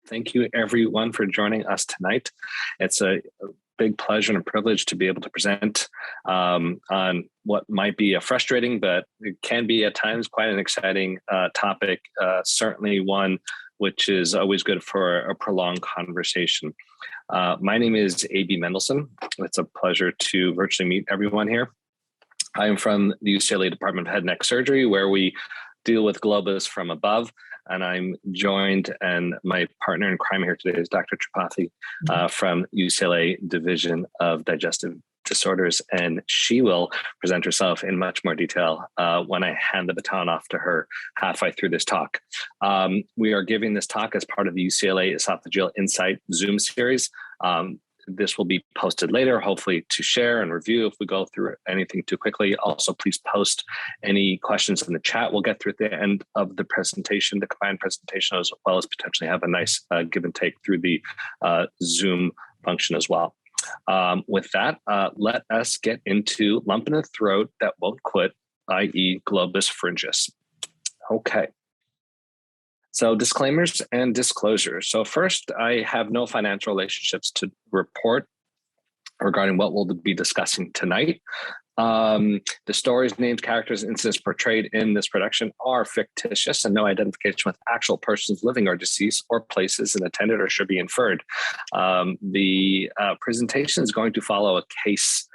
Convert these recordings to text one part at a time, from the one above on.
Thank you everyone for joining us tonight. It's a big pleasure and a privilege to be able to present on what might be a frustrating, but it can be at times quite an exciting topic, certainly one which is always good for a prolonged conversation. My name is Abie Mendelsohn. It's a pleasure to virtually meet everyone here. I am from the UCLA Department of Head and Neck Surgery, where we deal with Globus from above. And I'm joined, and my partner in crime here today is Dr. Tripathi from UCLA Division of Digestive Disorders. And she will present herself in much more detail when I hand the baton off to her halfway through this talk. We are giving this talk as part of the UCLA Esophageal Insight Zoom series. This will be posted later, hopefully to share and review if we go through anything too quickly. Also, please post any questions in the chat. We'll get through at the end of the presentation, the combined presentation, as well as potentially have a nice give and take through the Zoom function as well. With that, let us get into lump in the throat that won't quit, i.e. Globus pharyngeus. Okay. So disclaimers and disclosures. So first, I have no financial relationships to report regarding what we'll be discussing tonight. The stories, names, characters, incidents portrayed in this production are fictitious, and no identification with actual persons living or deceased or places intended or should be inferred. The presentation is going to follow a case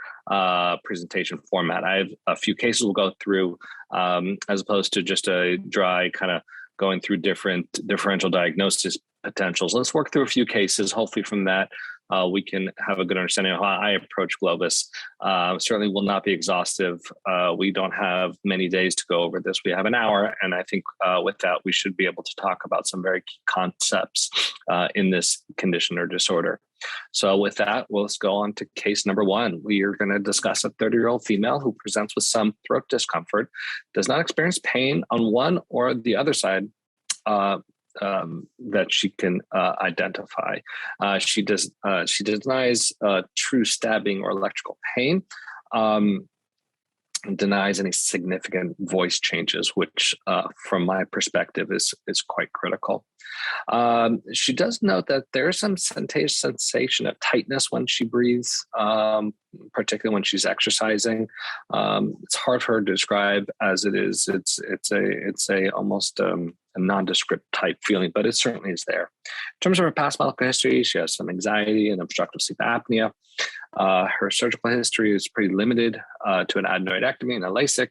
presentation format. I have a few cases we'll go through as opposed to just a dry kind of going through different differential diagnosis potentials. Let's work through a few cases. Hopefully from that, we can have a good understanding of how I approach Globus. Certainly will not be exhaustive. We don't have many days to go over this. We have an hour. And I think with that, we should be able to talk about some very key concepts in this condition or disorder. So with that, let's go on to case number one. We are going to discuss a 30-year-old female who presents with some throat discomfort, does not experience pain on one or the other side that she can identify. She denies true stabbing or electrical pain, denies any significant voice changes, which from my perspective is quite critical. She does note that there is some sensation of tightness when she breathes, particularly when she's exercising. It's hard for her to describe as it is. It's a almost a nondescript type feeling, but it certainly is there. In terms of her past medical history, she has some anxiety and obstructive sleep apnea. Her surgical history is pretty limited to an adenoidectomy and a LASIK,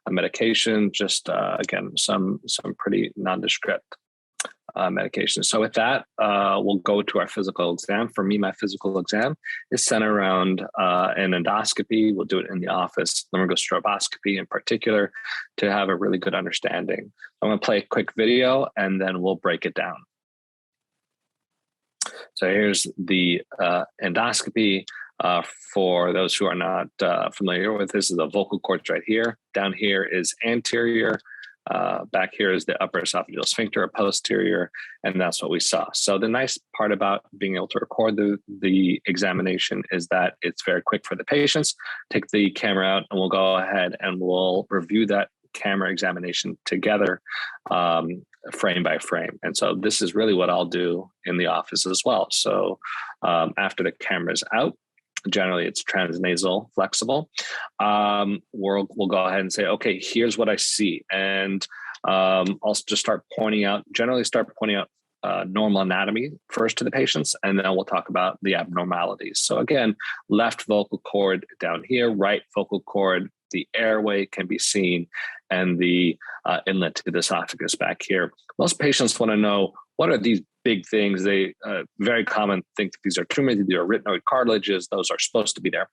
a medication, just again, some pretty nondescript medication. So with that, we'll go to our physical exam. For me, my physical exam is centered around an endoscopy. We'll do it in the office, laryngostroboscopy in particular, to have a really good understanding. I'm going to play a quick video and then we'll break it down. So here's the endoscopy. For those who are not familiar with this, is the vocal cords right here. Down here is anterior. Back here is the upper esophageal sphincter, or posterior, and that's what we saw. So the nice part about being able to record the examination is that it's very quick for the patients. Take the camera out and we'll go ahead and we'll review that camera examination together, frame by frame. And so this is really what I'll do in the office as well. So after the camera's out, generally it's transnasal flexible. We'll go ahead and say, okay, here's what I see. And I'll just start pointing out normal anatomy first to the patients, and then we'll talk about the abnormalities. So again, left vocal cord down here, right vocal cord, the airway can be seen, and the inlet to the esophagus back here. Most patients want to know, what are these big things? They very common think that these are tumors, these are arytenoid cartilages, those are supposed to be there.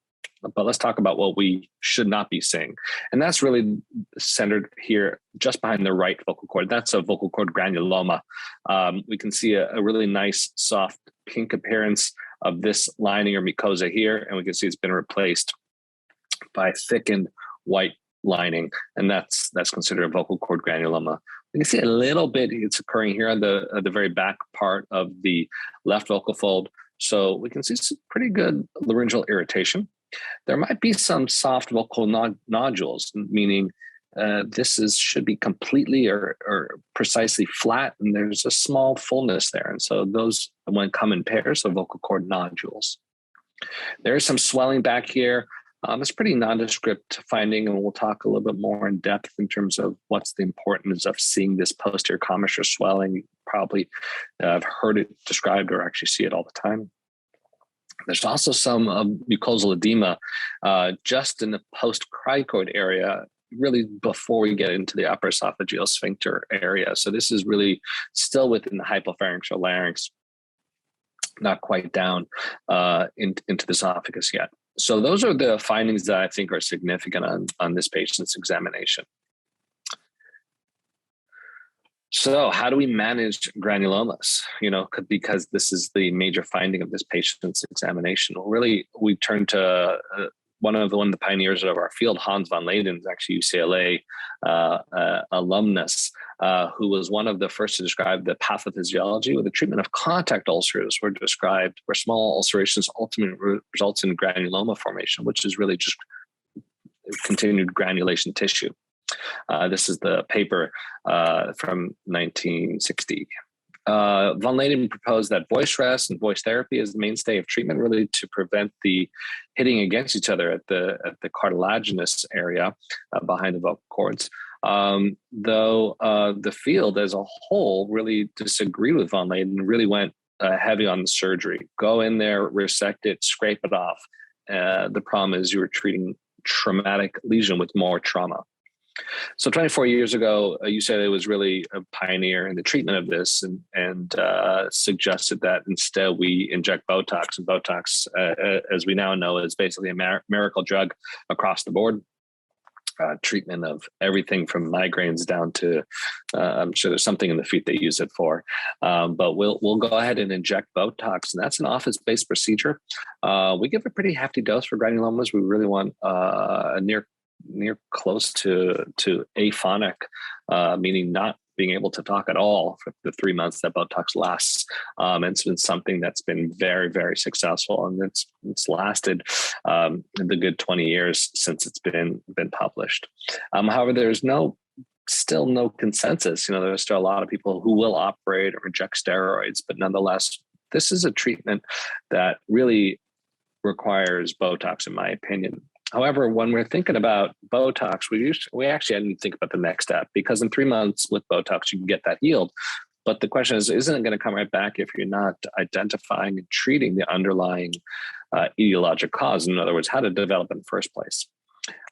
But let's talk about what we should not be seeing. And that's really centered here just behind the right vocal cord. That's a vocal cord granuloma. We can see a really nice soft pink appearance of this lining or mucosa here. And we can see it's been replaced by thickened white lining. And that's considered a vocal cord granuloma. We can see a little bit, it's occurring here on the very back part of the left vocal fold. So we can see some pretty good laryngeal irritation. There might be some soft vocal nodules, meaning should be completely or precisely flat, and there's a small fullness there. And so those one come in pairs of vocal cord nodules. There is some swelling back here. It's pretty nondescript finding, and we'll talk a little bit more in depth in terms of what's the importance of seeing this posterior commissure swelling. Probably I've heard it described or actually see it all the time. There's also some mucosal edema just in the post-cricoid area, really before we get into the upper esophageal sphincter area. So this is really still within the hypopharyngeal larynx, not quite down into the esophagus yet. So those are the findings that I think are significant on this patient's examination. So how do we manage granulomas? Because this is the major finding of this patient's examination. Really, we turn to one of the pioneers of our field, Hans von Leyden, is actually UCLA alumnus, who was one of the first to describe the pathophysiology where the treatment of contact ulcers were described, where small ulcerations ultimately results in granuloma formation, which is really just continued granulation tissue. This is the paper from 1960. Von Leyden proposed that voice rest and voice therapy is the mainstay of treatment, really to prevent the hitting against each other at the cartilaginous area behind the vocal cords. Though the field as a whole really disagreed with von Leyden and really went heavy on the surgery. Go in there, resect it, scrape it off. The problem is you were treating traumatic lesion with more trauma. So 24 years ago, UCLA was really a pioneer in the treatment of this and suggested that instead we inject Botox. And Botox, as we now know, is basically a miracle drug across the board. Treatment of everything from migraines down to, I'm sure there's something in the feet they use it for. But we'll go ahead and inject Botox, and that's an office-based procedure. We give a pretty hefty dose for granulomas. We really want a near close to aphonic, meaning not being able to talk at all for the 3 months that Botox lasts. And it's been something that's been very, very successful, and it's lasted the good 20 years since it's been published. However, there's still no consensus. There's still a lot of people who will operate or reject steroids, but nonetheless, this is a treatment that really requires Botox, in my opinion. However, when we're thinking about Botox, we actually hadn't think about the next step, because in 3 months with Botox, you can get that healed. But the question is, isn't it going to come right back if you're not identifying and treating the underlying etiologic cause? In other words, how to develop in the first place.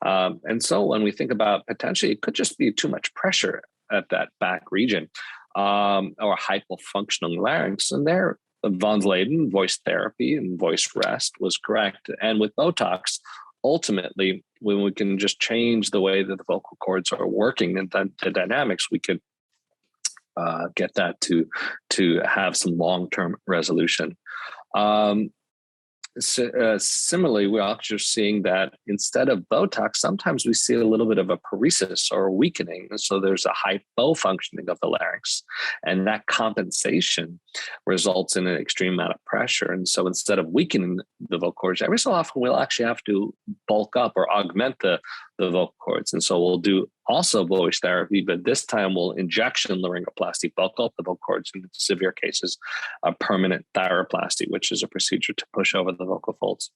And so when we think about potentially, it could just be too much pressure at that back region or hypofunctioning larynx. And there, von Leyden, voice therapy and voice rest was correct. And with Botox, ultimately, when we can just change the way that the vocal cords are working and the dynamics, we could get that to have some long-term resolution. Similarly, we're also seeing that instead of Botox, sometimes we see a little bit of a paresis or weakening. So there's a hypofunctioning of the larynx, and that compensation results in an extreme amount of pressure. And so instead of weakening the vocal cords, every so often we'll actually have to bulk up or augment the vocal cords. And so we'll do also voice therapy, but this time we'll injection laryngoplasty, bulk up the vocal cords, in severe cases, a permanent thyroplasty, which is a procedure to push over the vocal folds.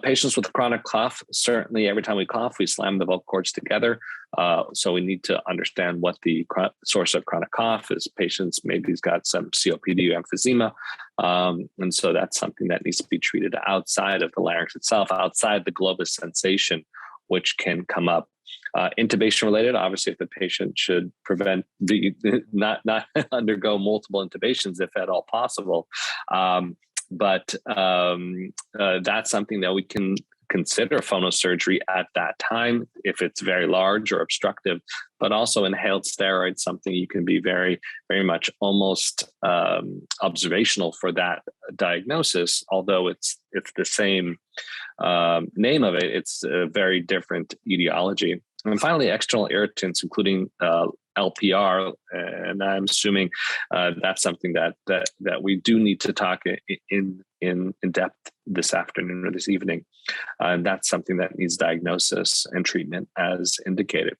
Patients with chronic cough, certainly every time we cough, we slam the vocal cords together. So we need to understand what the source of chronic cough is. Patients, maybe he's got some COPD or emphysema. And so that's something that needs to be treated outside of the larynx itself, outside the globus sensation, which can come up. Intubation related, obviously, if the patient should prevent not undergo multiple intubations if at all possible. But that's something that we can consider phonosurgery at that time if it's very large or obstructive, but also inhaled steroids, something you can be very, very much almost observational for that diagnosis, although it's the same name of it, it's a very different etiology. And finally, external irritants, including LPR, and I'm assuming that's something that we do need to talk in depth this afternoon or this evening. And that's something that needs diagnosis and treatment as indicated.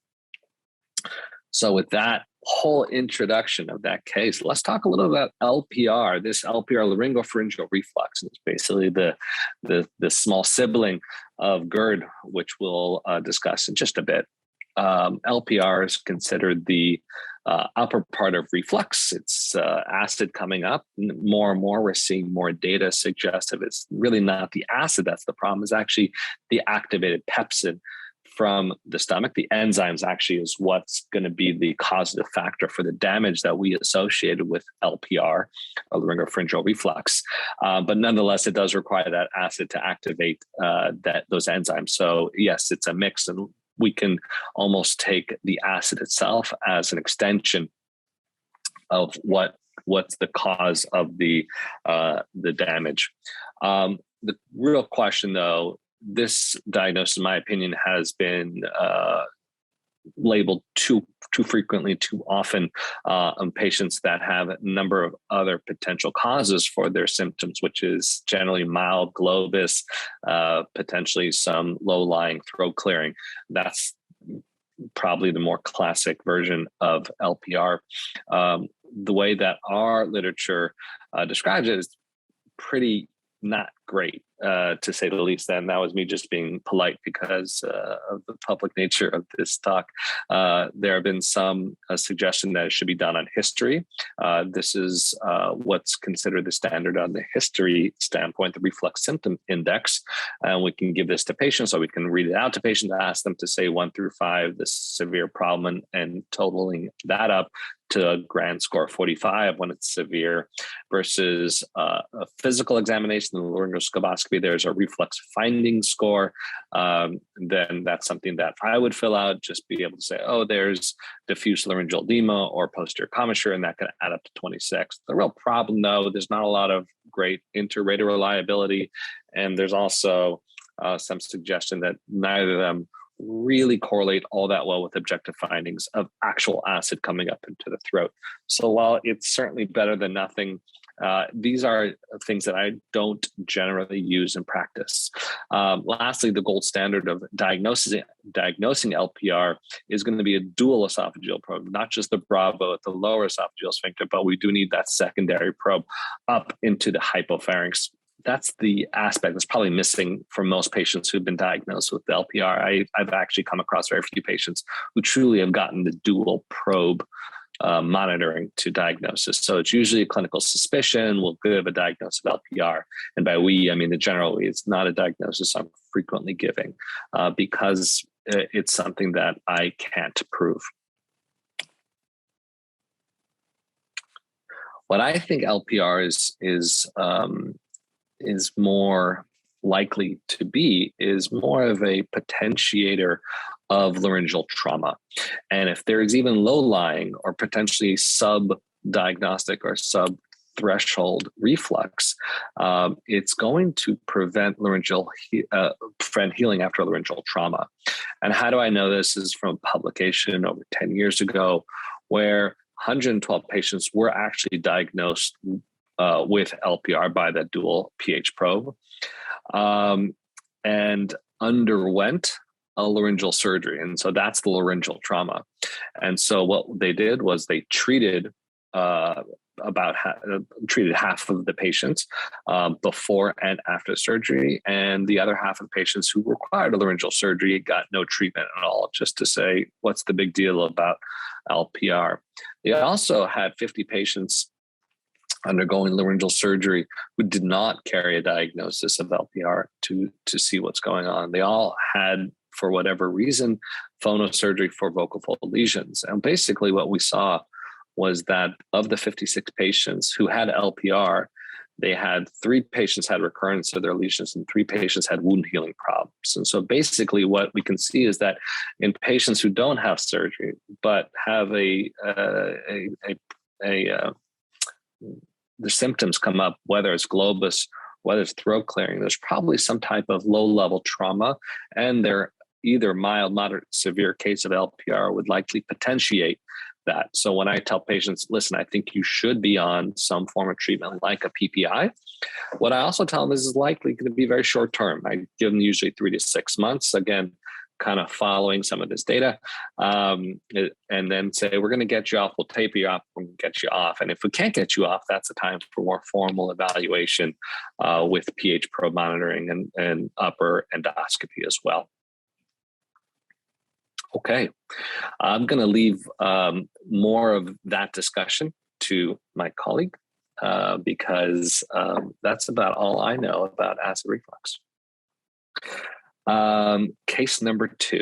So with that whole introduction of that case, let's talk a little about LPR. This LPR, laryngopharyngeal reflux, is basically the small sibling of GERD, which we'll discuss in just a bit. LPR is considered the upper part of reflux. It's acid coming up. More and more, we're seeing more data suggestive it's really not the acid that's the problem. It's actually the activated pepsin from the stomach. The enzymes actually is what's going to be the causative factor for the damage that we associated with LPR, or laryngopharyngeal reflux. But nonetheless, it does require that acid to activate those enzymes. So yes, it's a mix, and we can almost take the acid itself as an extension of what's the cause of the damage. The real question, though, this diagnosis, in my opinion, has been labeled too frequently, too often on patients that have a number of other potential causes for their symptoms, which is generally mild globus, potentially some low-lying throat clearing. That's probably the more classic version of LPR. The way that our literature describes it is pretty not great, to say the least. And that was me just being polite because of the public nature of this talk. There have been some suggestion that it should be done on history. This is what's considered the standard on the history standpoint, the reflux symptom index. And we can give this to patients, or we can read it out to patients, ask them to say 1 through 5, the severe problem, and totaling that up to a grand score of 45 when it's severe, versus a physical examination, the laryngoscopy, there's a reflux finding score. Then that's something that I would fill out, just be able to say, oh, there's diffuse laryngeal edema or posterior commissure, and that can add up to 26. The real problem, though, there's not a lot of great inter-rater reliability. And there's also some suggestion that neither of them really correlate all that well with objective findings of actual acid coming up into the throat. So while it's certainly better than nothing, these are things that I don't generally use in practice. Lastly, the gold standard of diagnosing LPR is going to be a dual esophageal probe, not just the Bravo at the lower esophageal sphincter, but we do need that secondary probe up into the hypopharynx. That's the aspect that's probably missing for most patients who've been diagnosed with LPR. I've actually come across very few patients who truly have gotten the dual probe monitoring to diagnosis. So it's usually a clinical suspicion. We'll give a diagnosis of LPR. And by we, I mean the general we. It's not a diagnosis I'm frequently giving because it's something that I can't prove. What I think LPR is more likely to be is more of a potentiator of laryngeal trauma. And if there is even low-lying or potentially sub-diagnostic or sub-threshold reflux, it's going to prevent healing after laryngeal trauma. And how do I know this? Is from a publication over 10 years ago where 112 patients were actually diagnosed with LPR by that dual pH probe, and underwent a laryngeal surgery. And so that's the laryngeal trauma. And so what they did was they treated treated half of the patients before and after surgery, and the other half of the patients who required a laryngeal surgery got no treatment at all, just to say, what's the big deal about LPR? They also had 50 patients undergoing laryngeal surgery who did not carry a diagnosis of LPR to see what's going on. They all had, for whatever reason, phonosurgery for vocal fold lesions. And basically what we saw was that of the 56 patients who had LPR, they had 3 patients had recurrence of their lesions and 3 patients had wound healing problems. And so basically what we can see is that in patients who don't have surgery, but have the symptoms come up, whether it's globus, whether it's throat clearing, there's probably some type of low-level trauma, and they're either mild, moderate, severe case of LPR would likely potentiate that. So when I tell patients, listen, I think you should be on some form of treatment like a PPI, what I also tell them is likely going to be very short term. I give them usually 3 to 6 months. Again, kind of following some of this data, and then say, we're going to get you off, we'll taper you off, we'll get you off. And if we can't get you off, that's the time for more formal evaluation with pH probe monitoring and upper endoscopy as well. Okay, I'm going to leave more of that discussion to my colleague because that's about all I know about acid reflux. Case number 2.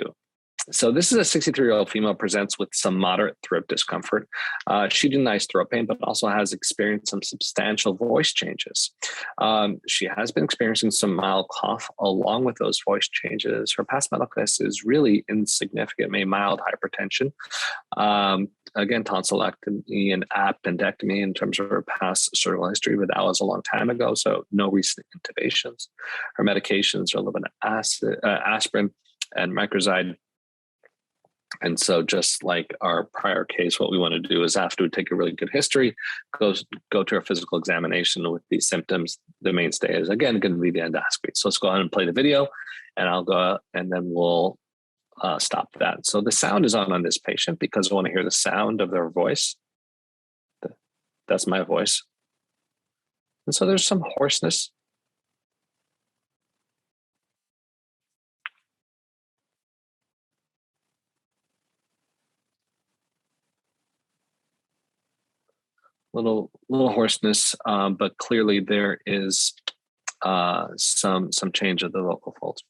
So this is a 63-year-old female presents with some moderate throat discomfort. She denies throat pain, but also has experienced some substantial voice changes. She has been experiencing some mild cough along with those voice changes. Her past medical history is really insignificant, maybe mild hypertension. Again, tonsillectomy and appendectomy in terms of her past surgical history, but that was a long time ago, so no recent intubations. Her medications are a little bit of aspirin and microzide. And so just like our prior case, what we want to do is after we take a really good history, go to a physical examination with these symptoms. The mainstay is, again, going to be the endoscopy. So let's go ahead and play the video, and I'll go and then we'll stop that. So the sound is on this patient because I want to hear the sound of their voice. That's my voice. And so there's some hoarseness. Little hoarseness, but clearly there is some change of the vocal folds.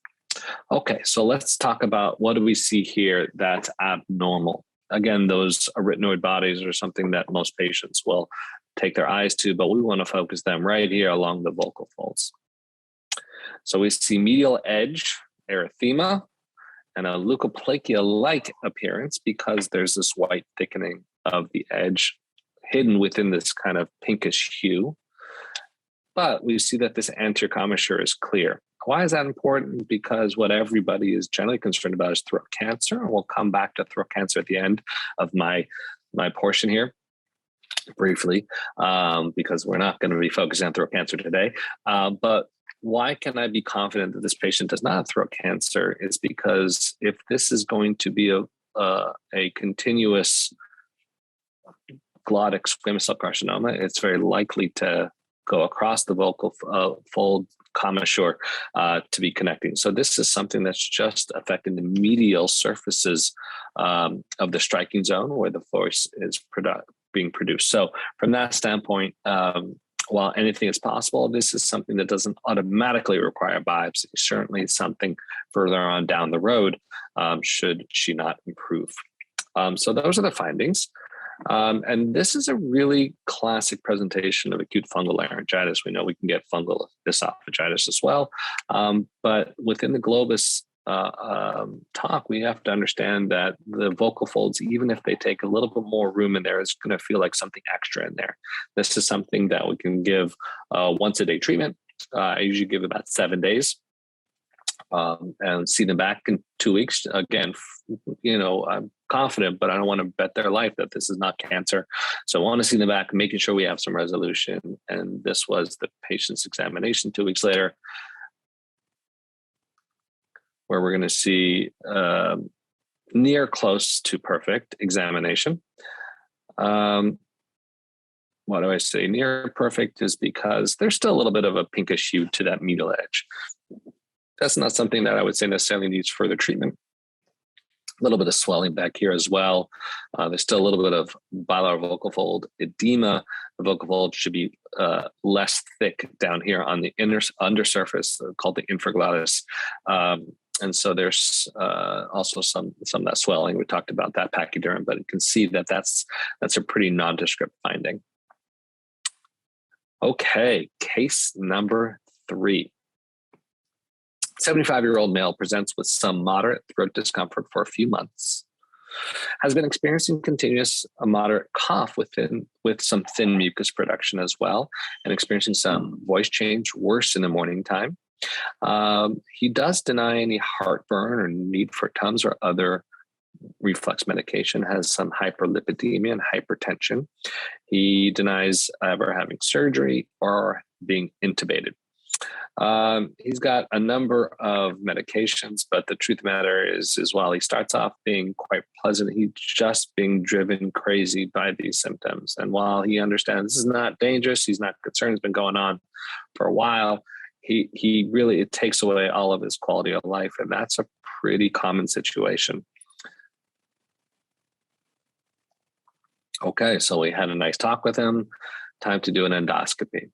Okay, so let's talk about what do we see here that's abnormal. Again, those arytenoid bodies are something that most patients will take their eyes to, but we want to focus them right here along the vocal folds. So we see medial edge erythema and a leukoplakia-like appearance because there's this white thickening of the edge hidden within this kind of pinkish hue. But we see that this anterior commissure is clear. Why is that important? Because what everybody is generally concerned about is throat cancer. And we'll come back to throat cancer at the end of my portion here briefly, because we're not going to be focusing on throat cancer today. But why can I be confident that this patient does not have throat cancer? Is because if this is going to be a continuous glottic squamous cell carcinoma, it's very likely to go across the vocal fold commissure to be connecting. So this is something that's just affecting the medial surfaces of the striking zone where the voice is being produced. So from that standpoint, while anything is possible, this is something that doesn't automatically require biopsy. Certainly something further on down the road should she not improve. So those are the findings. And this is a really classic presentation of acute fungal laryngitis. We know we can get fungal esophagitis as well. But within the Globus talk, we have to understand that the vocal folds, even if they take a little bit more room in there, is going to feel like something extra in there. This is something that we can give once a day treatment. I usually give about 7 days. And see them back in 2 weeks. Again, I'm confident, but I don't want to bet their life that this is not cancer. So I want to see them back, making sure we have some resolution. And this was the patient's examination 2 weeks later, where we're going to see near close to perfect examination. What do I say? Near perfect is because there's still a little bit of a pinkish hue to that medial edge. That's not something that I would say necessarily needs further treatment. A little bit of swelling back here as well. There's still a little bit of bilateral vocal fold edema. The vocal fold should be less thick down here on the undersurface, called the infraglottis. And so there's also some of that swelling. We talked about that pachyderm, but you can see that that's a pretty nondescript finding. Okay, case number 3. 75-year-old male presents with some moderate throat discomfort for a few months, has been experiencing continuous moderate cough with some thin mucus production as well, and experiencing some voice change worse in the morning time. He does deny any heartburn or need for Tums or other reflux medication, has some hyperlipidemia and hypertension. He denies ever having surgery or being intubated. He's got a number of medications, but the truth of the matter is while he starts off being quite pleasant, he's just being driven crazy by these symptoms. And while he understands this is not dangerous, he's not concerned, it's been going on for a while, he really, it takes away all of his quality of life. And that's a pretty common situation. Okay, so we had a nice talk with him. Time to do an endoscopy.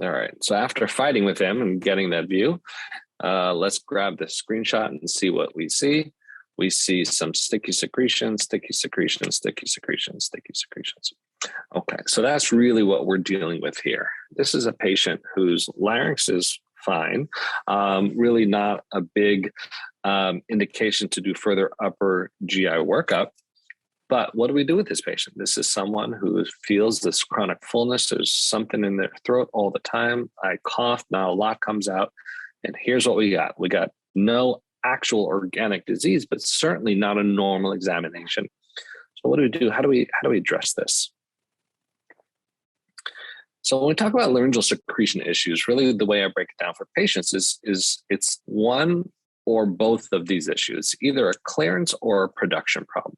All right, so after fighting with him and getting that view, let's grab the screenshot and see what we see. We see some sticky secretions, sticky secretions, sticky secretions, sticky secretions. Okay, so that's really what we're dealing with here. This is a patient whose larynx is fine, really not a big indication to do further upper GI workup. But what do we do with this patient? This is someone who feels this chronic fullness. There's something in their throat all the time. I cough, now a lot comes out. And here's what we got. We got no actual organic disease, but certainly not a normal examination. So what do we do? How do we address this? So when we talk about laryngeal secretion issues, really the way I break it down for patients is it's one or both of these issues, either a clearance or a production problem.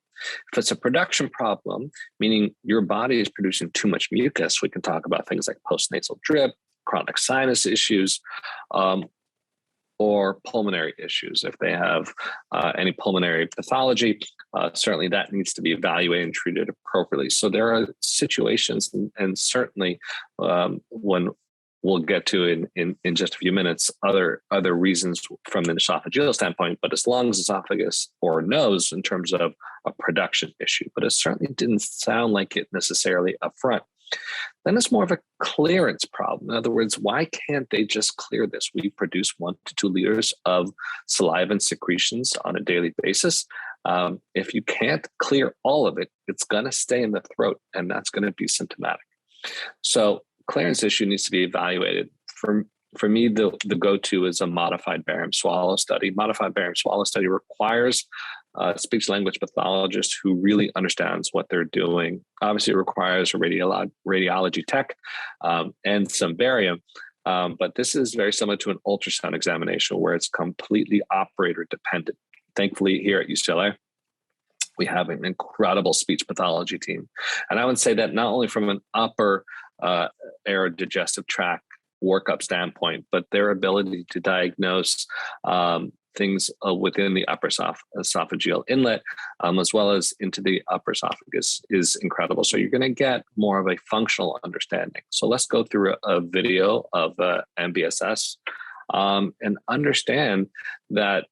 If it's a production problem, meaning your body is producing too much mucus, we can talk about things like postnasal drip, chronic sinus issues, or pulmonary issues. If they have any pulmonary pathology, certainly that needs to be evaluated and treated appropriately. So there are situations, and certainly when we'll get to in just a few minutes, other reasons from the esophageal standpoint, but as long as esophagus or nose in terms of a production issue, but it certainly didn't sound like it necessarily up front. Then it's more of a clearance problem. In other words, why can't they just clear this? We produce 1 to 2 liters of saliva and secretions on a daily basis. If you can't clear all of it, it's going to stay in the throat, and that's going to be symptomatic. So clearance issue needs to be evaluated. For me, the go-to is a modified barium swallow study. Modified barium swallow study requires a speech-language pathologist who really understands what they're doing. Obviously, it requires a radiology tech and some barium, but this is very similar to an ultrasound examination where it's completely operator-dependent. Thankfully, here at UCLA, we have an incredible speech pathology team. And I would say that not only from an upper areodigestive tract workup standpoint, but their ability to diagnose things within the upper esophageal inlet, as well as into the upper esophagus is incredible. So you're going to get more of a functional understanding. So let's go through a video of MBSS and understand that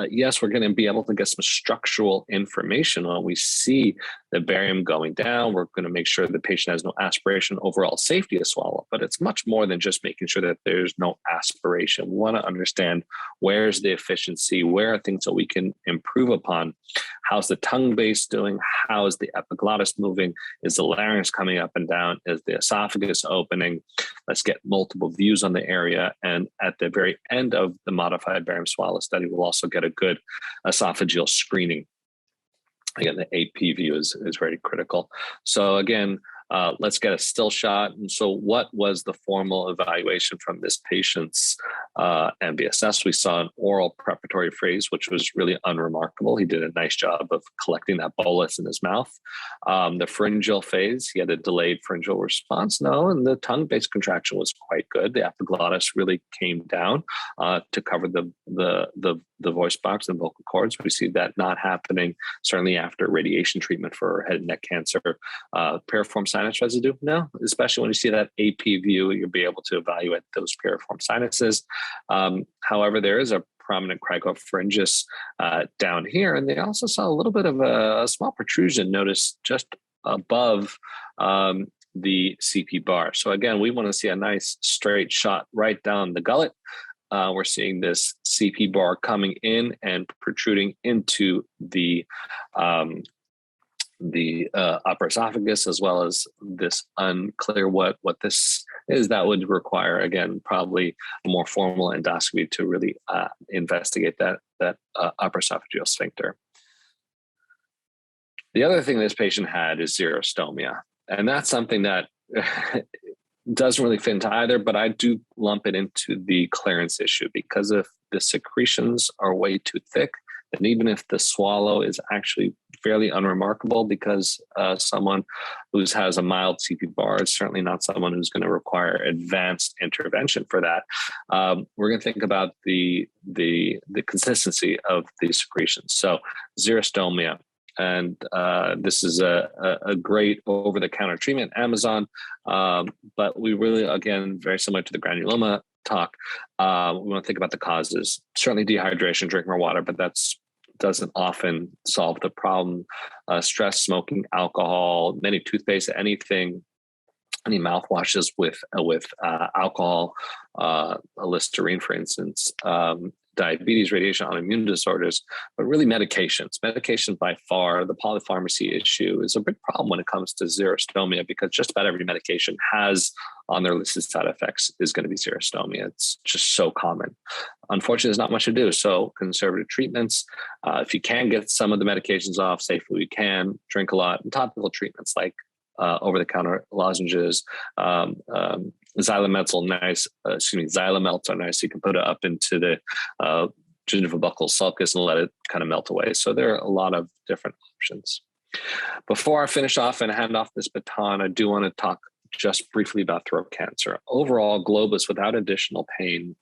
yes, we're going to be able to get some structural information when we see the barium going down. We're going to make sure the patient has no aspiration, overall safety of swallow, but it's much more than just making sure that there's no aspiration. We want to understand where's the efficiency, where are things that we can improve upon, how's the tongue base doing, how is the epiglottis moving, is the larynx coming up and down, is the esophagus opening. Let's get multiple views on the area. And at the very end of the modified barium swallow study, we'll also get a good esophageal screening. Again, the AP view is very critical. So again, let's get a still shot. And so what was the formal evaluation from this patient's MBSS? We saw an oral preparatory phrase, which was really unremarkable. He did a nice job of collecting that bolus in his mouth. The pharyngeal phase, he had a delayed pharyngeal response. No, and the tongue-based contraction was quite good. The epiglottis really came down to cover the voice box and vocal cords. We see that not happening, certainly after radiation treatment for head and neck cancer. Piriform sinus residue? No, especially when you see that AP view, you'll be able to evaluate those piriform sinuses. However, there is a prominent cricopharyngeus down here, and they also saw a little bit of a small protrusion noticed just above the CP bar. So again, we want to see a nice straight shot right down the gullet. We're seeing this CP bar coming in and protruding into the upper esophagus, as well as this unclear what this is. That would require, again, probably a more formal endoscopy to really investigate that upper esophageal sphincter. The other thing this patient had is xerostomia, and that's something that doesn't really fit into either, but I do lump it into the clearance issue, because if the secretions are way too thick, and even if the swallow is actually fairly unremarkable, because someone who has a mild CP bar is certainly not someone who's going to require advanced intervention for that. We're going to think about the consistency of these secretions. So xerostomia, and this is a great over-the-counter treatment, Amazon, but we really, again, very similar to the granuloma talk, we want to think about the causes. Certainly dehydration, drink more water, but that's doesn't often solve the problem. Stress, smoking, alcohol, many toothpaste, anything, any mouthwashes with alcohol, Listerine, for instance, diabetes, radiation, autoimmune disorders, but really medications. Medications by far, the polypharmacy issue is a big problem when it comes to xerostomia, because just about every medication has on their list of side effects is going to be xerostomia. It's just so common. Unfortunately, there's not much to do. So conservative treatments, if you can get some of the medications off safely, you can drink a lot, and topical treatments like over-the-counter lozenges, Xylomelts are nice. You can put it up into the gingival buccal sulcus and let it kind of melt away. So there are a lot of different options. Before I finish off and hand off this baton, I do want to talk just briefly about throat cancer. Overall, Globus without additional pain,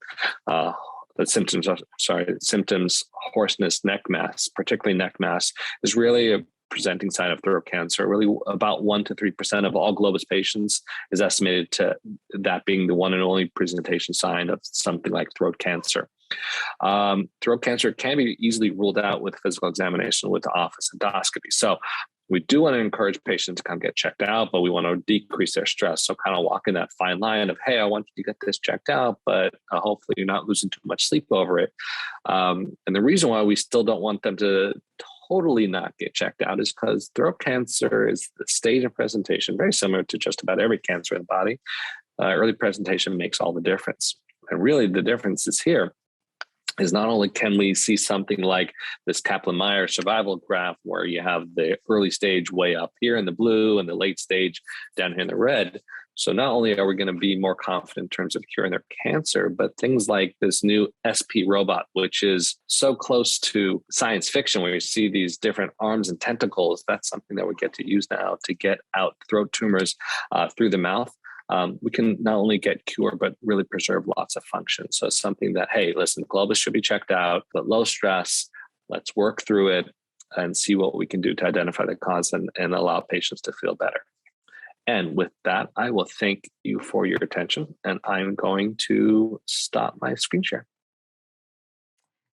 the symptoms, hoarseness, neck mass, particularly neck mass, is really a presenting sign of throat cancer. Really, about 1 to 3% of all Globus patients is estimated to that being the one and only presentation sign of something like throat cancer. Throat cancer can be easily ruled out with physical examination with the office endoscopy. So we do want to encourage patients to come get checked out, but we want to decrease their stress. So kind of walking that fine line of, hey, I want you to get this checked out, but hopefully you're not losing too much sleep over it. And the reason why we still don't want them to totally not get checked out is because throat cancer is the stage of presentation, very similar to just about every cancer in the body. Early presentation makes all the difference. And really the difference is here is not only can we see something like this Kaplan-Meier survival graph where you have the early stage way up here in the blue and the late stage down here in the red. So not only are we going to be more confident in terms of curing their cancer, but things like this new SP robot, which is so close to science fiction where you see these different arms and tentacles, that's something that we get to use now to get out throat tumors through the mouth. We can not only get cure, but really preserve lots of function. So it's something that, hey, listen, Globus should be checked out, but low stress, let's work through it and see what we can do to identify the cause and allow patients to feel better. And with that, I will thank you for your attention, and I'm going to stop my screen share.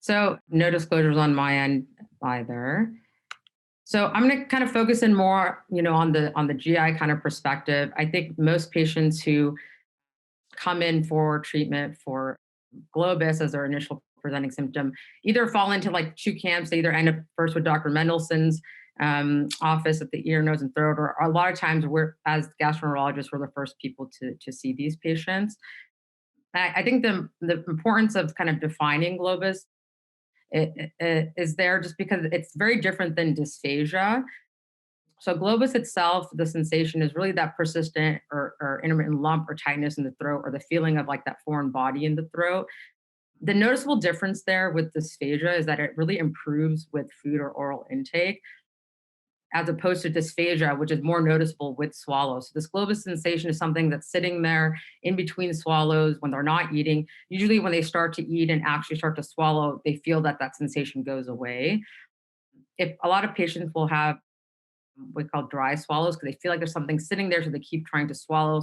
So no disclosures on my end either. So I'm going to kind of focus in more, on the GI kind of perspective. I think most patients who come in for treatment for Globus as their initial presenting symptom either fall into like two camps. They either end up first with Dr. Mendelsohn's office at the ear, nose, and throat, or a lot of times we're, as gastroenterologists, we're the first people to see these patients. I think the importance of kind of defining Globus it is there just because it's very different than dysphagia. So Globus itself, the sensation is really that persistent or intermittent lump or tightness in the throat, or the feeling of like that foreign body in the throat. The noticeable difference there with dysphagia is that it really improves with food or oral intake, as opposed to dysphagia, which is more noticeable with swallows. So this Globus sensation is something that's sitting there in between swallows when they're not eating. Usually when they start to eat and actually start to swallow, they feel that sensation goes away. If a lot of patients will have what we call dry swallows, because they feel like there's something sitting there, so they keep trying to swallow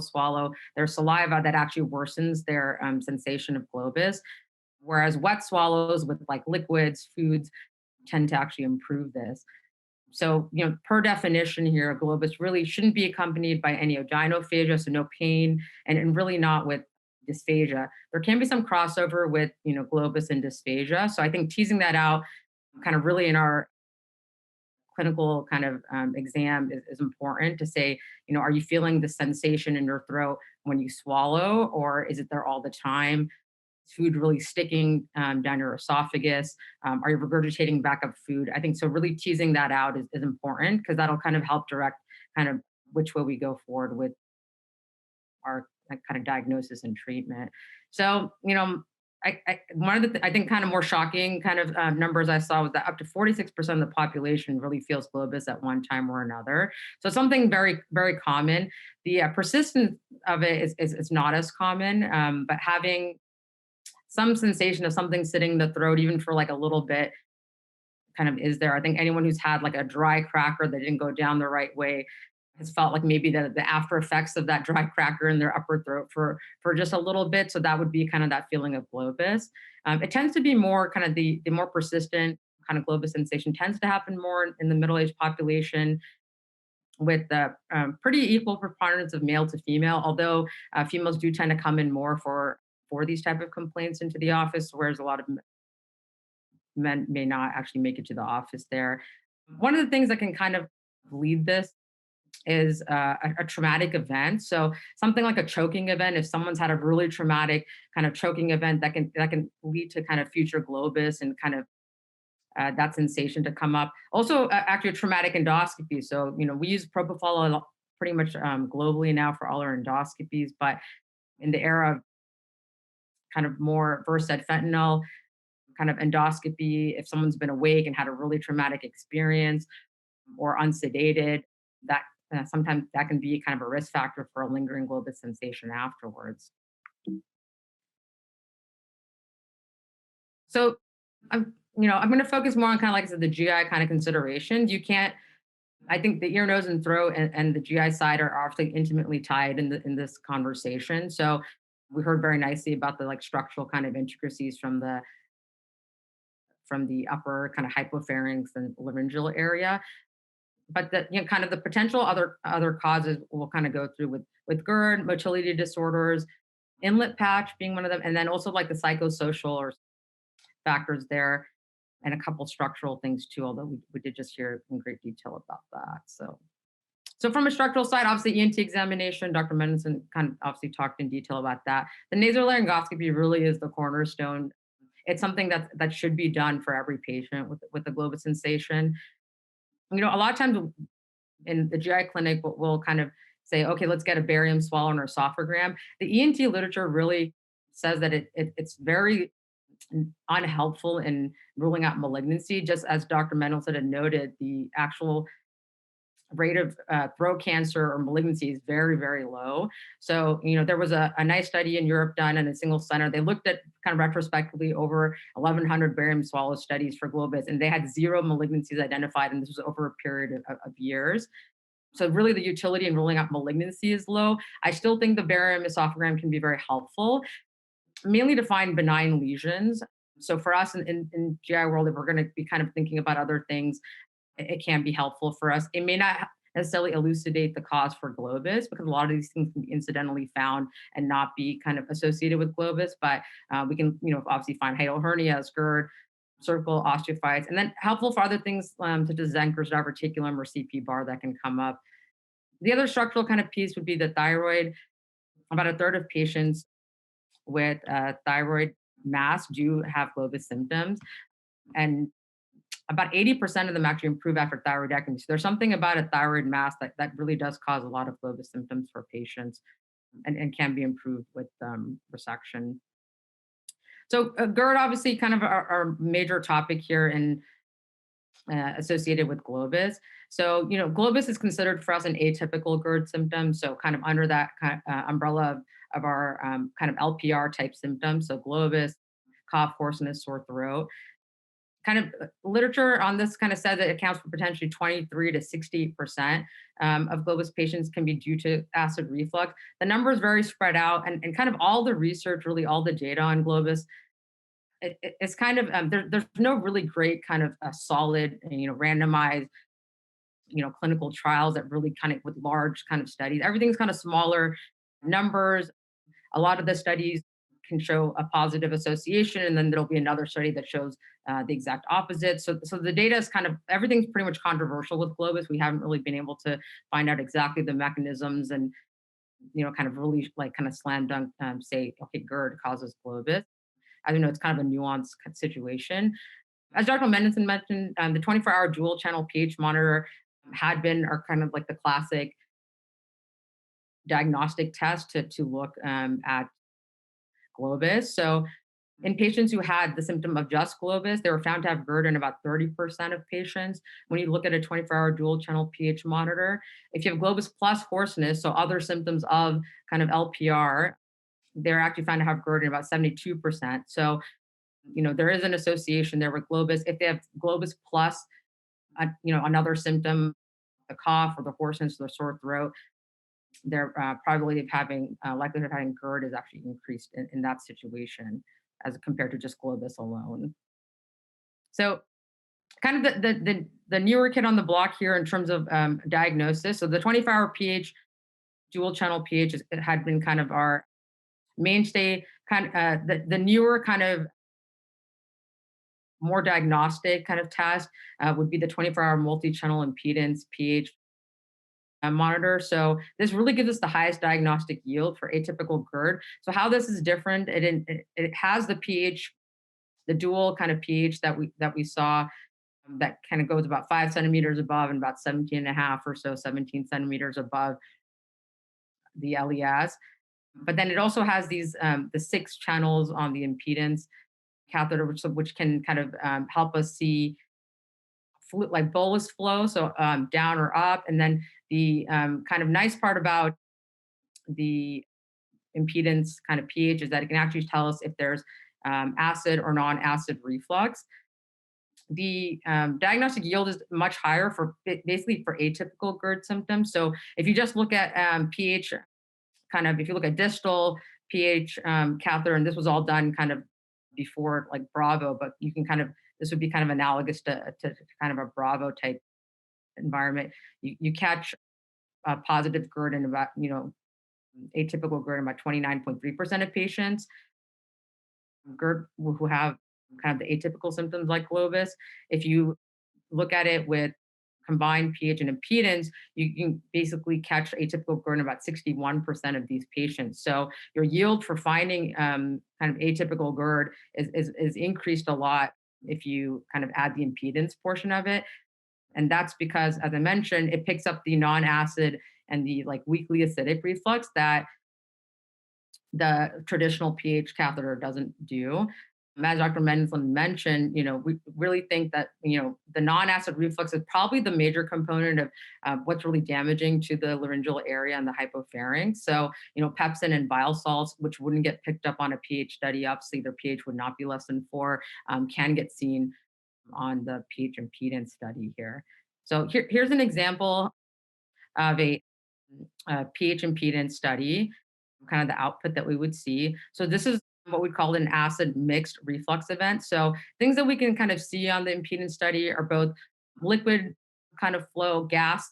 their saliva, that actually worsens their sensation of Globus. Whereas wet swallows with like liquids, foods, tend to actually improve this. So, per definition here, globus really shouldn't be accompanied by any odynophagia, so no pain, and really not with dysphagia. There can be some crossover with, globus and dysphagia. So I think teasing that out kind of really in our clinical kind of exam is important to say, are you feeling the sensation in your throat when you swallow, or is it there all the time? Is food really sticking down your esophagus? Are you regurgitating back up food? I think so. Really teasing that out is important because that'll kind of help direct kind of which way we go forward with our kind of diagnosis and treatment. So, one of the I think kind of more shocking kind of numbers I saw was that up to 46% of the population really feels globus at one time or another. So something very very common. The persistence of it is not as common, but having some sensation of something sitting in the throat, even for like a little bit, kind of is there. I think anyone who's had like a dry cracker that didn't go down the right way has felt like maybe the after effects of that dry cracker in their upper throat for just a little bit. So that would be kind of that feeling of globus. It tends to be more kind of the more persistent kind of globus sensation tends to happen more in the middle-aged population with the pretty equal preponderance of male to female, although females do tend to come in more for these type of complaints into the office, whereas a lot of men may not actually make it to the office there. One of the things that can kind of lead this is a traumatic event. So something like a choking event, if someone's had a really traumatic kind of choking event, that can lead to kind of future globus and kind of that sensation to come up. Also, actually, a traumatic endoscopy. So we use propofol pretty much globally now for all our endoscopies, but in the era of kind of more Versed fentanyl kind of endoscopy, if someone's been awake and had a really traumatic experience or unsedated, that sometimes that can be kind of a risk factor for a lingering globus sensation afterwards. So I'm going to focus more on kind of like I said, the GI kind of considerations. You can't. I think the ear, nose, and throat and the GI side are obviously intimately tied in this conversation. So we heard very nicely about the like structural kind of intricacies from the upper kind of hypopharynx and laryngeal area. But the kind of the potential other causes we'll kind of go through with GERD, motility disorders, inlet patch being one of them, and then also like the psychosocial or factors there, and a couple structural things too. Although we did just hear in great detail about that. So from a structural side, obviously ENT examination, Dr. Mendelsohn kind of obviously talked in detail about that. The nasolaryngoscopy really is the cornerstone. It's something that should be done for every patient with the globus sensation. A lot of times in the GI clinic, we'll kind of say, okay, let's get a barium swallow or esophagram. The ENT literature really says that it's very unhelpful in ruling out malignancy. Just as Dr. Mendelsohn had noted, the actual rate of throat cancer or malignancy is very, very low. So, there was a nice study in Europe done in a single center. They looked at kind of retrospectively over 1,100 barium swallow studies for globus, and they had 0 malignancies identified, and this was over a period of years. So really the utility in ruling out malignancy is low. I still think the barium esophagram can be very helpful, mainly to find benign lesions. So for us in GI world, if we're going to be kind of thinking about other things, it can be helpful for us. It may not necessarily elucidate the cause for globus because a lot of these things can be incidentally found and not be kind of associated with globus, but we can, obviously find hiatal hernias, GERD, cervical osteophytes, and then helpful for other things such as Zenker's diverticulum or CP bar that can come up. The other structural kind of piece would be the thyroid. About a third of patients with thyroid mass do have globus symptoms, and about 80% of them actually improve after thyroidectomy. So there's something about a thyroid mass that really does cause a lot of globus symptoms for patients and can be improved with resection. So GERD, obviously kind of our major topic here in associated with globus. So, globus is considered for us an atypical GERD symptom. So kind of under that kind of, umbrella of our kind of LPR type symptoms. So globus, cough, hoarseness, sore throat. Kind of literature on this kind of says that it accounts for potentially 23 to 68% of globus patients can be due to acid reflux. The number is very spread out, and kind of all the research, really all the data on globus, it's kind of there's no really great kind of a solid randomized clinical trials that really kind of with large kind of studies. Everything's kind of smaller numbers. A lot of the studies can show a positive association, and then there'll be another study that shows the exact opposite. So the data is kind of everything's pretty much controversial with Globus. We haven't really been able to find out exactly the mechanisms and kind of really like kind of slam dunk say okay, GERD causes Globus. I don't know, it's kind of a nuanced situation. As Dr. Mendelsohn mentioned, the 24-hour dual channel pH monitor had been our kind of like the classic diagnostic test to look at Globus. So in patients who had the symptom of just Globus, they were found to have GERD in about 30% of patients. When you look at a 24-hour dual channel pH monitor, if you have Globus plus hoarseness, so other symptoms of kind of LPR, they're actually found to have GERD in about 72%. So, there is an association there with Globus. If they have Globus plus, another symptom, the cough or the hoarseness or the sore throat, their probability of having likelihood of having GERD is actually increased in that situation as compared to just Globus alone. So kind of the newer kid on the block here in terms of diagnosis. So the 24-hour pH, dual channel pH it had been kind of our mainstay. Kind of the newer kind of more diagnostic kind of test would be the 24-hour multi-channel impedance pH monitor. So this really gives us the highest diagnostic yield for atypical GERD. So how this is different, it has the pH, the dual kind of pH that we saw that kind of goes about 5 centimeters above and about 17 and a half or so, 17 centimeters above the LES. But then it also has these the 6 channels on the impedance catheter, which can kind of help us see like bolus flow, so down or up. And then the kind of nice part about the impedance kind of pH is that it can actually tell us if there's acid or non-acid reflux. The diagnostic yield is much higher for basically for atypical GERD symptoms. So if you just look at pH, kind of if you look at distal pH catheter, and this was all done kind of before like Bravo, but you can kind of this would be kind of analogous to kind of a Bravo type environment. You catch a positive GERD in about atypical GERD in about 29.3% of patients. GERD who have kind of the atypical symptoms like Globus. If you look at it with combined pH and impedance, you can basically catch atypical GERD in about 61% of these patients. So your yield for finding kind of atypical GERD is increased a lot if you kind of add the impedance portion of it. And that's because, as I mentioned, it picks up the non-acid and the like weakly acidic reflux that the traditional pH catheter doesn't do. As Dr. Mendelsohn mentioned, we really think that, the non-acid reflux is probably the major component of what's really damaging to the laryngeal area and the hypopharynx. So, pepsin and bile salts, which wouldn't get picked up on a pH study, obviously their pH would not be less than 4, can get seen on the pH impedance study here. So here's an example of a pH impedance study, kind of the output that we would see. So this is what we call an acid mixed reflux event. So things that we can kind of see on the impedance study are both liquid kind of flow, gas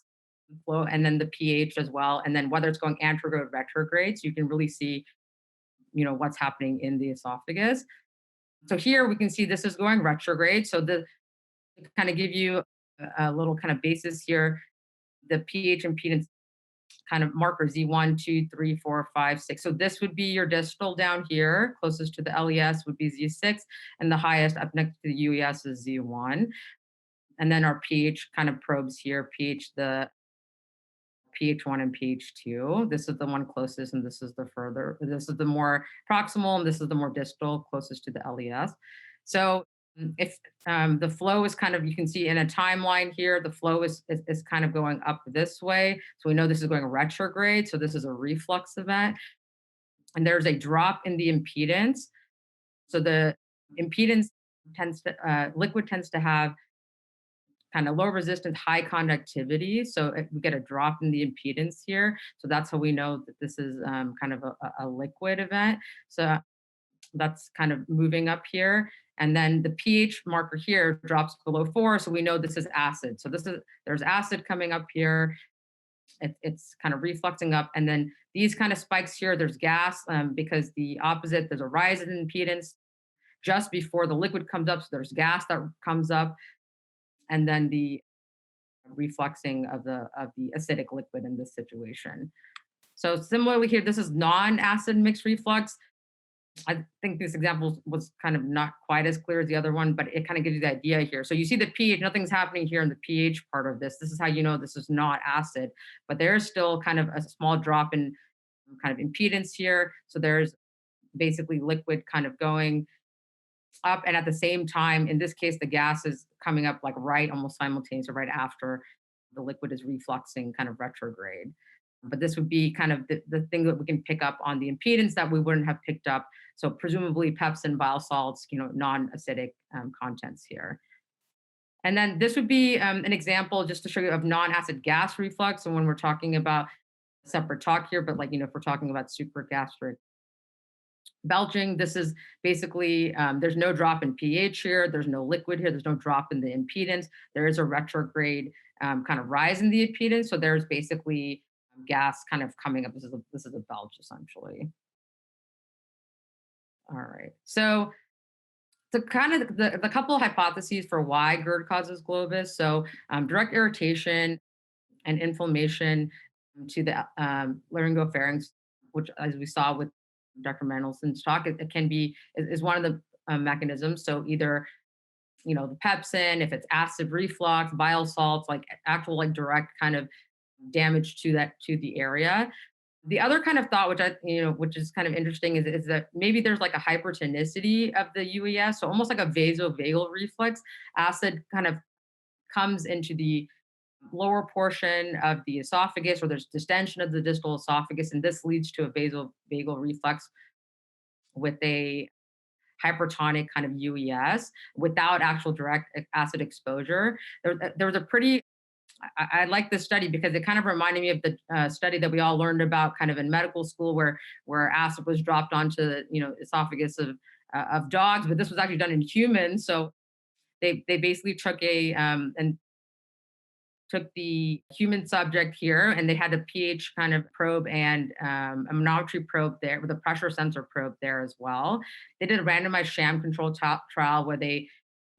flow, and then the pH as well. And then whether it's going anterograde, retrograde, so you can really see, what's happening in the esophagus. So here we can see this is going retrograde. So to kind of give you a little kind of basis here, the pH impedance kind of marker Z1, 2, 3, 4, 5, 6. So this would be your distal down here, closest to the LES would be Z6, and the highest up next to the UES is Z1. And then our pH kind of probes here, the pH1 and pH2. This is the one closest, and this is this is the more proximal, and this is the more distal, closest to the LES. So if the flow is kind of, you can see in a timeline here, the flow is kind of going up this way. So we know this is going retrograde. So this is a reflux event. And there's a drop in the impedance. So the impedance liquid tends to have kind of low resistance, high conductivity. So we get a drop in the impedance here. So that's how we know that this is kind of a liquid event. So that's kind of moving up here. And then the pH marker here drops below 4. So we know this is acid. So there's acid coming up here. It's kind of refluxing up. And then these kind of spikes here, there's gas because the opposite, there's a rise in impedance just before the liquid comes up. So there's gas that comes up. And then the refluxing of the acidic liquid in this situation. So similarly here, this is non-acid mixed reflux. I think this example was kind of not quite as clear as the other one, but it kind of gives you the idea here. So you see the pH, nothing's happening here in the pH part of this. This is how you know this is not acid, but there's still kind of a small drop in kind of impedance here. So there's basically liquid kind of going up. And at the same time, in this case, the gas is coming up like right almost simultaneously, right after the liquid is refluxing kind of retrograde. But this would be kind of the thing that we can pick up on the impedance that we wouldn't have picked up. So presumably pepsin, bile salts, non-acidic contents here. And then this would be an example just to show you of non-acid gas reflux. And when we're talking about separate talk here, but if we're talking about supragastric belching, this is basically, there's no drop in pH here. There's no liquid here. There's no drop in the impedance. There is a retrograde kind of rise in the impedance. So there's basically gas kind of coming up. This is a belch essentially. All right. So the kind of the couple of hypotheses for why GERD causes globus. So direct irritation and inflammation to the laryngopharynx, which as we saw with Dr. Mendelssohn's talk, it can be is one of the mechanisms. So either the pepsin, if it's acid reflux, bile salts, like actual like direct kind of damage to the area. The other kind of thought, which is kind of interesting, is that maybe there's like a hypertonicity of the UES, so almost like a vasovagal reflex. Acid kind of comes into the lower portion of the esophagus, or there's distension of the distal esophagus, and this leads to a vasovagal reflex with a hypertonic kind of UES without actual direct acid exposure. There was a pretty I like this study because it kind of reminded me of the study that we all learned about kind of in medical school where acid was dropped onto esophagus of dogs, but this was actually done in humans. So they basically took took the human subject here, and they had a pH kind of probe and a manometry probe there with a pressure sensor probe there as well. They did a randomized sham control trial where they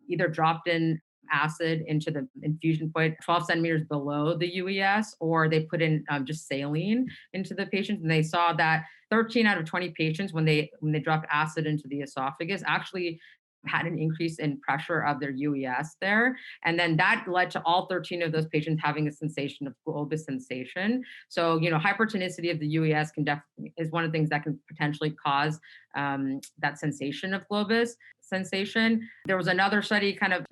either dropped in acid into the infusion point 12 centimeters below the UES, or they put in just saline into the patients. And they saw that 13 out of 20 patients, when they dropped acid into the esophagus, actually had an increase in pressure of their UES there. And then that led to all 13 of those patients having a sensation of globus sensation. So, hypertonicity of the UES is one of the things that can potentially cause that sensation of globus sensation. There was another study kind of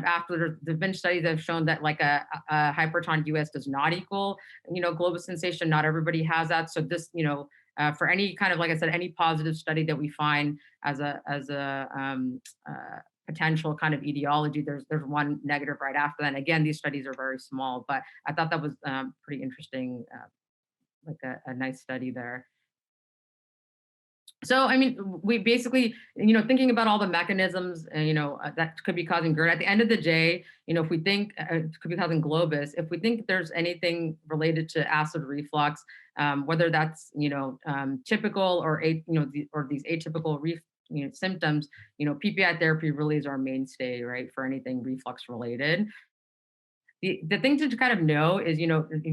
after there've been studies that have shown that like a hypertonic UES does not equal, globus sensation. Not everybody has that. So this, for any kind of, like I said, any positive study that we find as a potential kind of etiology, there's one negative right after that. And again, these studies are very small, but I thought that was pretty interesting, like a nice study there. So, I mean, we basically, thinking about all the mechanisms, that could be causing GERD. At the end of the day, if we think it could be causing globus, if we think there's anything related to acid reflux, whether that's typical or these atypical symptoms, PPI therapy really is our mainstay, right, for anything reflux related. The thing to kind of know is,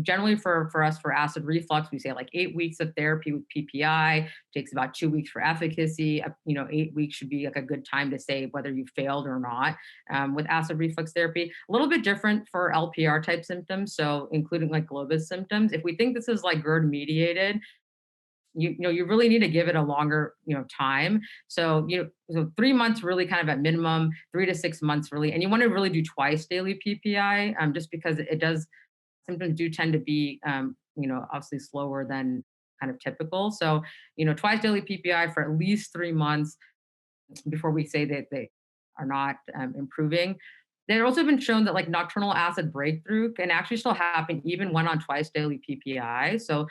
generally for us, for acid reflux, we say like 8 weeks of therapy with PPI, takes about 2 weeks for efficacy. 8 weeks should be like a good time to say whether you failed or not with acid reflux therapy. A little bit different for LPR type symptoms, so including like globus symptoms. If we think this is like GERD mediated, you really need to give it a longer time. So so 3 months really kind of at minimum, 3 to 6 months really, and you want to really do twice daily PPI, just because symptoms do tend to be obviously slower than kind of typical. So twice daily PPI for at least 3 months before we say that they are not improving. They've also been shown that like nocturnal acid breakthrough can actually still happen even when on twice daily PPI. So,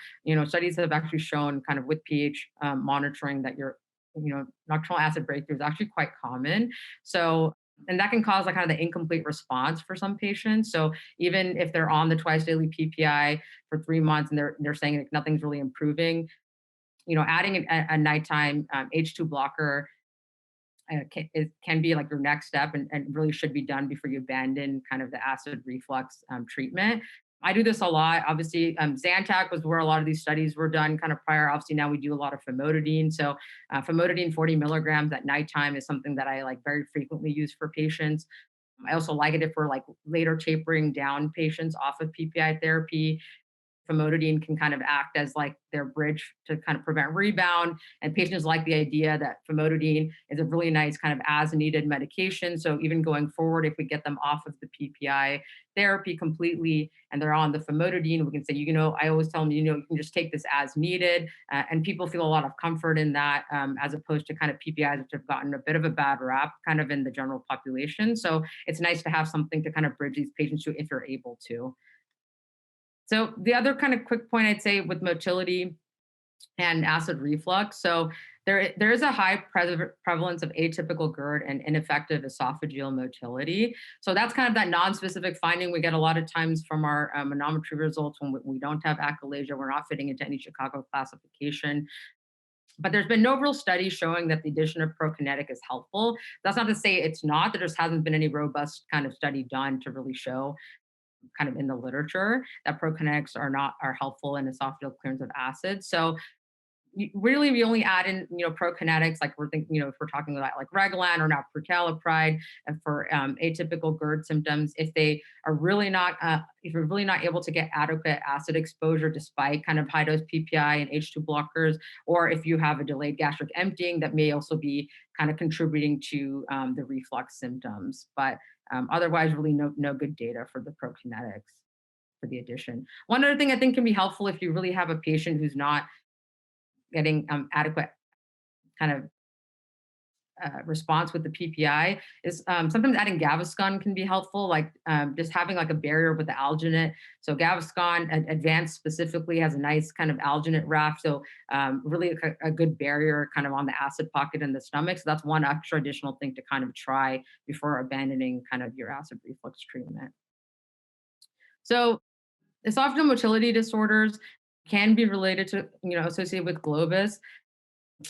studies have actually shown kind of with pH monitoring that you're nocturnal acid breakthrough is actually quite common. So, and that can cause like kind of the incomplete response for some patients. So even if they're on the twice daily PPI for 3 months and they're saying like nothing's really improving, adding a nighttime H2 blocker can be like your next step, and really should be done before you abandon kind of the acid reflux treatment. I do this a lot. Obviously, Zantac was where a lot of these studies were done kind of prior. Obviously, now we do a lot of famotidine. So famotidine 40 milligrams at nighttime is something that I like very frequently use for patients. I also like it if we're like later tapering down patients off of PPI therapy. Famotidine can kind of act as like their bridge to kind of prevent rebound. And patients like the idea that famotidine is a really nice kind of as needed medication. So even going forward, if we get them off of the PPI therapy completely and they're on the famotidine, we can say, I always tell them, you can just take this as needed. And people feel a lot of comfort in that, as opposed to kind of PPIs, which have gotten a bit of a bad rap kind of in the general population. So it's nice to have something to kind of bridge these patients to if you're able to. So the other kind of quick point I'd say with motility and acid reflux. So there is a high prevalence of atypical GERD and ineffective esophageal motility. So that's kind of that non-specific finding we get a lot of times from our manometry results when we don't have achalasia. We're not fitting into any Chicago classification. But there's been no real study showing that the addition of prokinetic is helpful. That's not to say it's not. There just hasn't been any robust kind of study done to really show kind of in the literature that prokinetics are helpful in esophageal clearance of acid. So really we only add in prokinetics, like we're thinking, if we're talking about like Reglan or now prucalopride for atypical GERD symptoms, if they are really not if you're really not able to get adequate acid exposure despite kind of high dose PPI and H2 blockers, or if you have a delayed gastric emptying, that may also be kind of contributing to the reflux symptoms. But otherwise, really no good data for the prokinetics for the addition. One other thing I think can be helpful if you really have a patient who's not getting adequate kind of response with the PPI is sometimes adding Gaviscon can be helpful, like just having like a barrier with the alginate. So Gaviscon advanced specifically has a nice kind of alginate raft. So really a good barrier kind of on the acid pocket in the stomach. So that's one extra additional thing to kind of try before abandoning kind of your acid reflux treatment. So esophageal motility disorders can be related to, associated with Globus.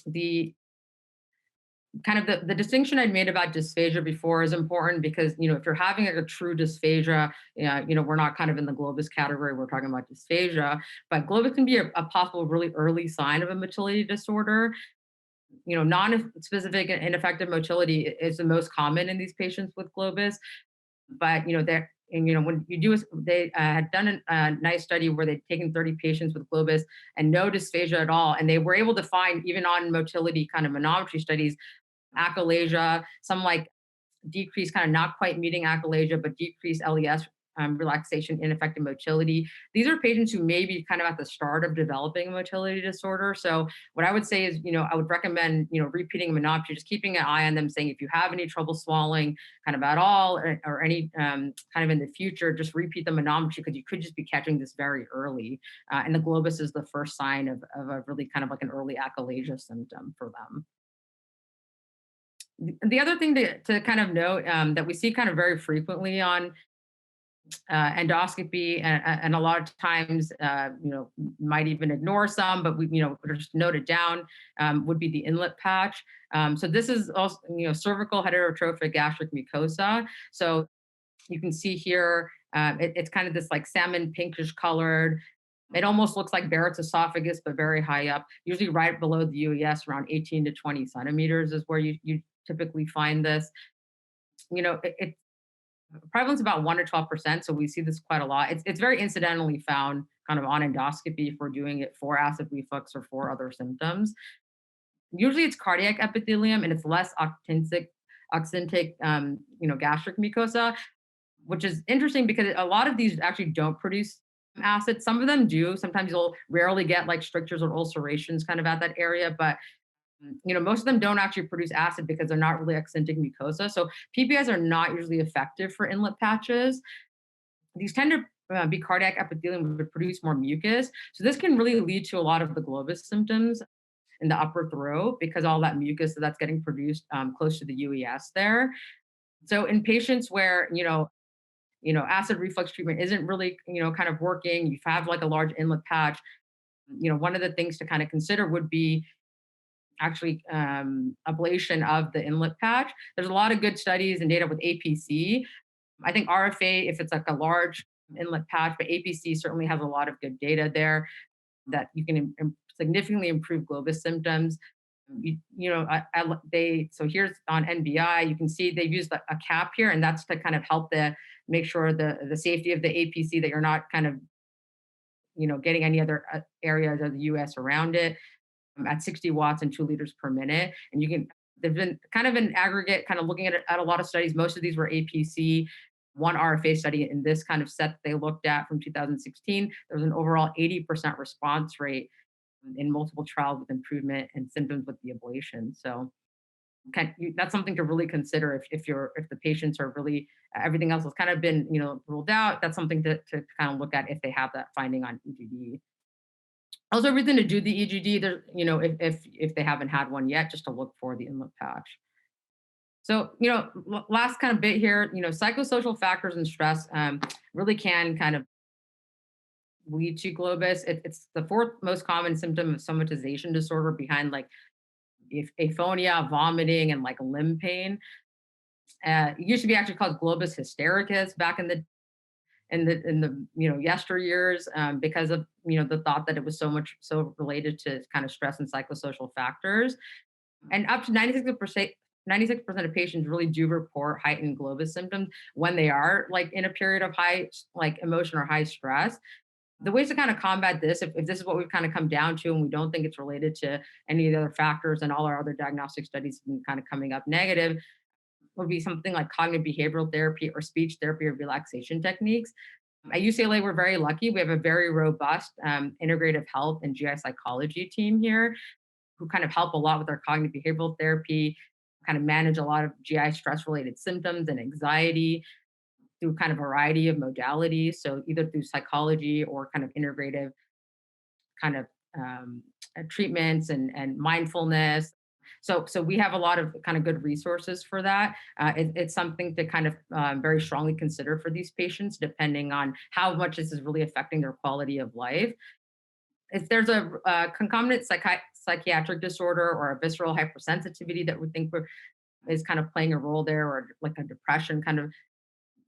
The kind of the distinction I'd made about dysphagia before is important because, if you're having a true dysphagia, we're not kind of in the Globus category, we're talking about dysphagia, but Globus can be a possible really early sign of a motility disorder. Non-specific and ineffective motility is the most common in these patients with Globus, but, when you do, they had done a nice study where they'd taken 30 patients with Globus and no dysphagia at all. And they were able to find, even on motility kind of manometry studies, achalasia, some like decreased kind of not quite meeting achalasia, but decreased LES, relaxation, ineffective motility. These are patients who may be kind of at the start of developing a motility disorder. So what I would say is, I would recommend, repeating manometry, just keeping an eye on them, saying if you have any trouble swallowing kind of at all, or any kind of in the future, just repeat the manometry because you could just be catching this very early. And the Globus is the first sign of a really kind of like an early achalasia symptom for them. The other thing to kind of note that we see kind of very frequently on endoscopy, and a lot of times, might even ignore some, but we, just note it down, would be the inlet patch. So this is also, cervical heterotrophic gastric mucosa. So you can see here, it's kind of this like salmon pinkish colored. It almost looks like Barrett's esophagus, but very high up, usually right below the UES, around 18 to 20 centimeters is where you typically find this. It's prevalence about 1 to 12%. So we see this quite a lot. It's very incidentally found kind of on endoscopy if we're doing it for acid reflux or for other symptoms. Usually it's cardiac epithelium and it's less oxyntic, gastric mucosa, which is interesting because a lot of these actually don't produce acid. Some of them do. Sometimes you'll rarely get like strictures or ulcerations kind of at that area, but most of them don't actually produce acid because they're not really oxyntic mucosa. So PPIs are not usually effective for inlet patches. These tend to be cardiac epithelium, but produce more mucus. So this can really lead to a lot of the Globus symptoms. in the upper throat because all that mucus that's getting produced close to the UES there. So in patients where, acid reflux treatment isn't really, kind of working, you have like a large inlet patch, one of the things to kind of consider would be actually ablation of the inlet patch. There's a lot of good studies and data with APC. I think RFA, if it's like a large inlet patch, but APC certainly has a lot of good data there that you can significantly improve Globus symptoms. So here's on NBI, you can see they've used a cap here, and that's to kind of help make sure the safety of the APC, that you're not kind of, getting any other areas of the US around it at 60 watts and 2 liters per minute. And they've been kind of an aggregate, kind of looking at a lot of studies. Most of these were APC. One RFA study in this kind of set that they looked at from 2016, there was an overall 80% response rate in multiple trials with improvement in symptoms with the ablation. So that's something to really consider if the patients are really, everything else has kind of been ruled out. That's something to kind of look at if they have that finding on EGD. Also, reason to do the EGD, there, if they haven't had one yet, just to look for the inlet patch. So, last kind of bit here, psychosocial factors and stress really can kind of lead to Globus. It's the fourth most common symptom of somatization disorder behind like aphonia, vomiting, and like limb pain. It used to be actually called Globus hystericus back in the yesteryears, because of the thought that it was so related to kind of stress and psychosocial factors. And up to 96% of patients really do report heightened Globus symptoms when they are like in a period of high like emotion or high stress. The ways to kind of combat this, if this is what we've kind of come down to, and we don't think it's related to any of the other factors, and all our other diagnostic studies have been kind of coming up negative, would be something like cognitive behavioral therapy or speech therapy or relaxation techniques. At UCLA, we're very lucky. We have a very robust integrative health and GI psychology team here who kind of help a lot with our cognitive behavioral therapy, kind of manage a lot of GI stress related symptoms and anxiety through kind of a variety of modalities. So either through psychology or kind of integrative kind of treatments and mindfulness. So we have a lot of kind of good resources for that. It's something to kind of very strongly consider for these patients, depending on how much this is really affecting their quality of life. If there's a concomitant psychiatric disorder or a visceral hypersensitivity that we think is kind of playing a role there, or like a depression kind of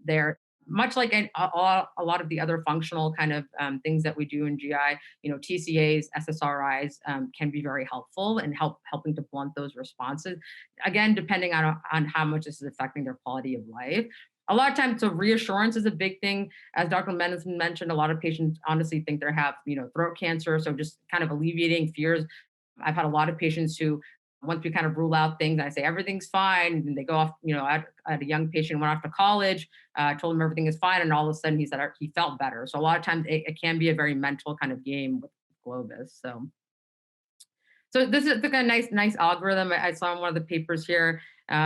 there, much like a lot of the other functional kind of things that we do in GI, TCAs, SSRIs can be very helpful in helping to blunt those responses. Again, depending on how much this is affecting their quality of life. A lot of times, so reassurance is a big thing. As Dr. Mendelsohn mentioned, a lot of patients honestly think they have, throat cancer. So just kind of alleviating fears. I've had a lot of patients who, once we kind of rule out things, I say everything's fine, and they go off, at a young patient went off to college, told him everything is fine, and all of a sudden he said he felt better. So a lot of times it can be a very mental kind of game with Globus. So this is like a nice algorithm I saw in one of the papers here.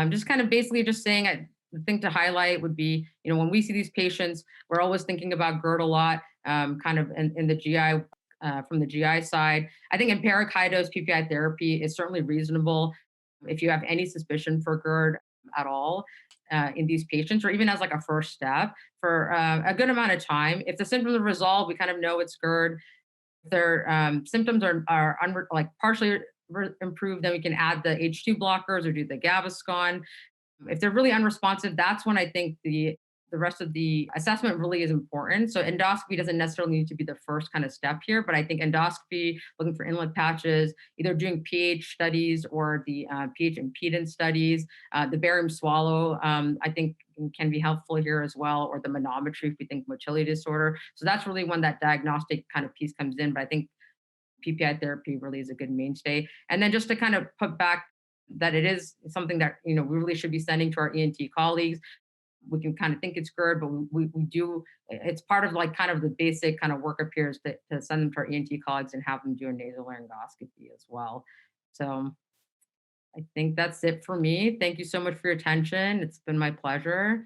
Just kind of basically just saying the thing to highlight would be, when we see these patients, we're always thinking about GERD a lot, kind of in the GI. From the GI side, I think empiric high dose PPI therapy is certainly reasonable if you have any suspicion for GERD at all in these patients, or even as like a first step for a good amount of time. If the symptoms are resolved, we kind of know it's GERD. If their symptoms are partially improved, then we can add the H2 blockers or do the Gaviscon. If they're really unresponsive, that's when I think the rest of the assessment really is important. So endoscopy doesn't necessarily need to be the first kind of step here, but I think endoscopy, looking for inlet patches, either doing pH studies or the pH impedance studies, the barium swallow, I think can be helpful here as well, or the manometry if we think motility disorder. So that's really when that diagnostic kind of piece comes in, but I think PPI therapy really is a good mainstay. And then just to kind of put back that it is something that, we really should be sending to our ENT colleagues. We can kind of think it's GERD, but we do, it's part of like kind of the basic kind of workup here is to send them to our ENT colleagues and have them do a nasolaryngoscopy as well. So I think that's it for me. Thank you so much for your attention. It's been my pleasure.